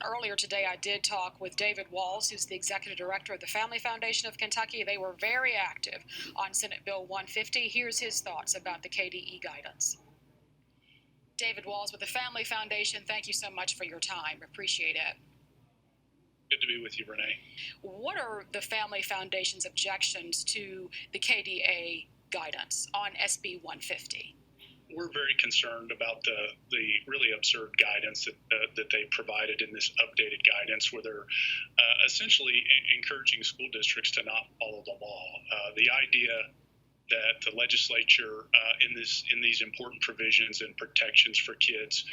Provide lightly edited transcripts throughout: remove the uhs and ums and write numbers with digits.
earlier today I did talk with David Walls, who's the executive director of the Family Foundation of Kentucky. They were very active on Senate Bill 150. Here's his thoughts about the KDE guidance. David Walls with the Family Foundation, thank you so much for your time. Appreciate it. Good to be with you, Renee. What are the Family Foundation's objections to the KDA guidance on SB 150? We're very concerned about the really absurd guidance that they provided in this updated guidance, where they're essentially encouraging school districts to not follow the law. The idea that the legislature in these important provisions and protections for kids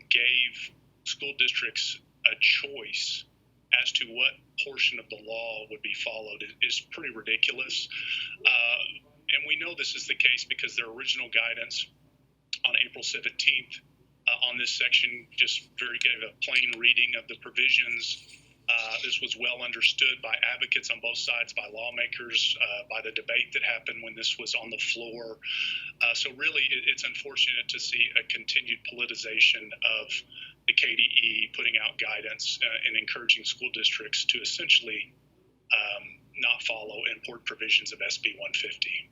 gave school districts a choice as to what portion of the law would be followed is pretty ridiculous. And we know this is the case because their original guidance on April 17th on this section just gave a plain reading of the provisions. This was well understood by advocates on both sides, by lawmakers, by the debate that happened when this was on the floor. So really, it's unfortunate to see a continued politicization of the KDE putting out guidance and encouraging school districts to essentially not follow important provisions of SB 150.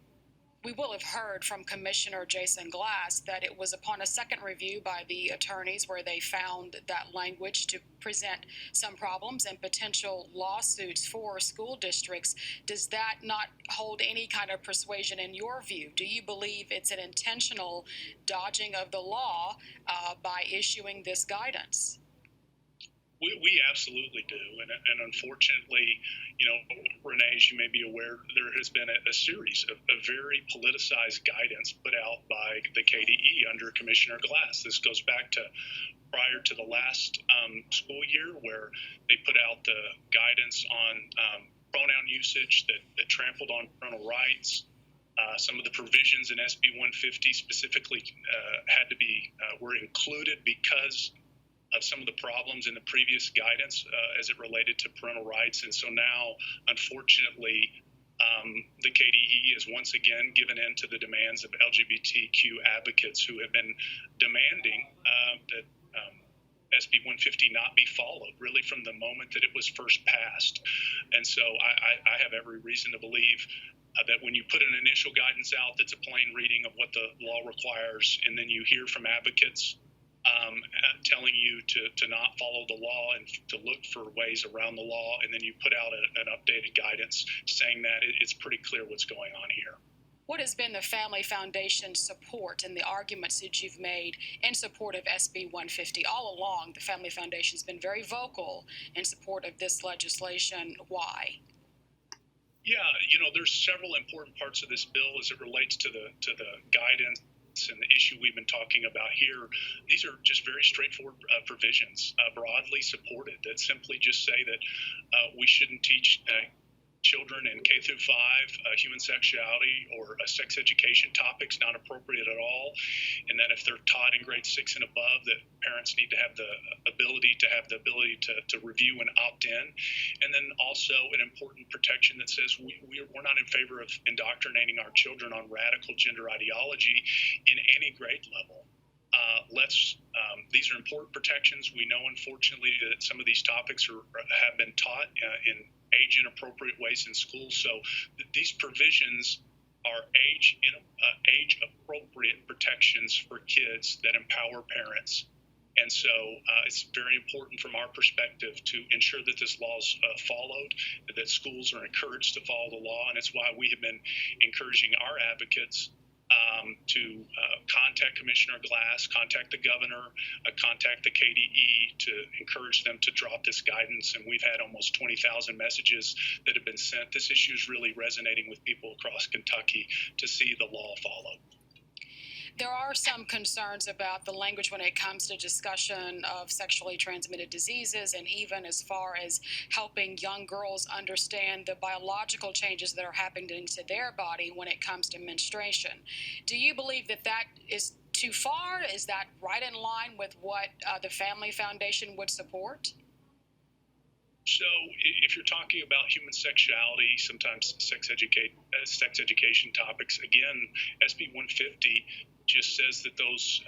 We will have heard from Commissioner Jason Glass that it was upon a second review by the attorneys where they found that language to present some problems and potential lawsuits for school districts. Does that not hold any kind of persuasion in your view? Do you believe it's an intentional dodging of the law by issuing this guidance? We absolutely do. And unfortunately, Renee, as you may be aware, there has been a series of very politicized guidance put out by the KDE under Commissioner Glass. This goes back to prior to the last school year, where they put out the guidance on pronoun usage that trampled on parental rights. Some of the provisions in SB 150 specifically were included because of some of the problems in the previous guidance as it related to parental rights. And so now, unfortunately, the KDE has once again given in to the demands of LGBTQ advocates who have been demanding that SB 150 not be followed, really from the moment that it was first passed. And so I have every reason to believe that when you put an initial guidance out that's a plain reading of what the law requires, and then you hear from advocates telling you to not follow the law and to look for ways around the law, and then you put out an updated guidance saying that, it's pretty clear what's going on here. What has been the Family Foundation's support and the arguments that you've made in support of SB 150? All along, the Family Foundation's been very vocal in support of this legislation. Why? Yeah, there's several important parts of this bill as it relates to the guidance and the issue we've been talking about here. These are just very straightforward provisions, broadly supported, that simply just say that we shouldn't teach children in K through 5 human sexuality or sex education topics, not appropriate at all, and that if they're taught in grade 6 and above, that parents need to have the ability to review and opt in. And then also an important protection that says we're not in favor of indoctrinating our children on radical gender ideology in any grade level. These are important protections. We know, unfortunately, that some of these topics have been taught in age-inappropriate ways in schools. So these provisions are age-appropriate protections for kids that empower parents. And so it's very important from our perspective to ensure that this law is followed, that schools are encouraged to follow the law. And it's why we have been encouraging our advocates to contact Commissioner Glass, contact the governor, contact the KDE to encourage them to drop this guidance. And we've had almost 20,000 messages that have been sent. This issue is really resonating with people across Kentucky to see the law followed. There are some concerns about the language when it comes to discussion of sexually transmitted diseases, and even as far as helping young girls understand the biological changes that are happening to their body when it comes to menstruation. Do you believe that that is too far? Is that right in line with what the Family Foundation would support? So if you're talking about human sexuality, sometimes sex education topics, again, SB 150 just says that those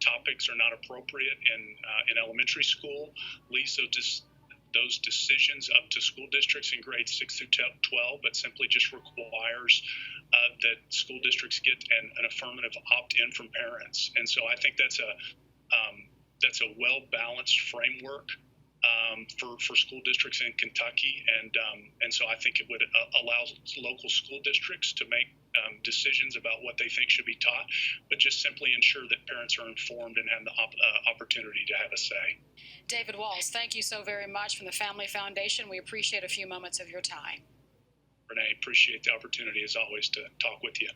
topics are not appropriate in elementary school, leaves those decisions up to school districts in grades 6 through 12, but simply just requires that school districts get an affirmative opt-in from parents. And so I think that's a well-balanced framework for school districts in Kentucky, and so I think it would allow local school districts to make decisions about what they think should be taught, but just simply ensure that parents are informed and have the opportunity to have a say. David Walls, thank you so very much from the Family Foundation. We appreciate a few moments of your time. Renee, appreciate the opportunity as always to talk with you.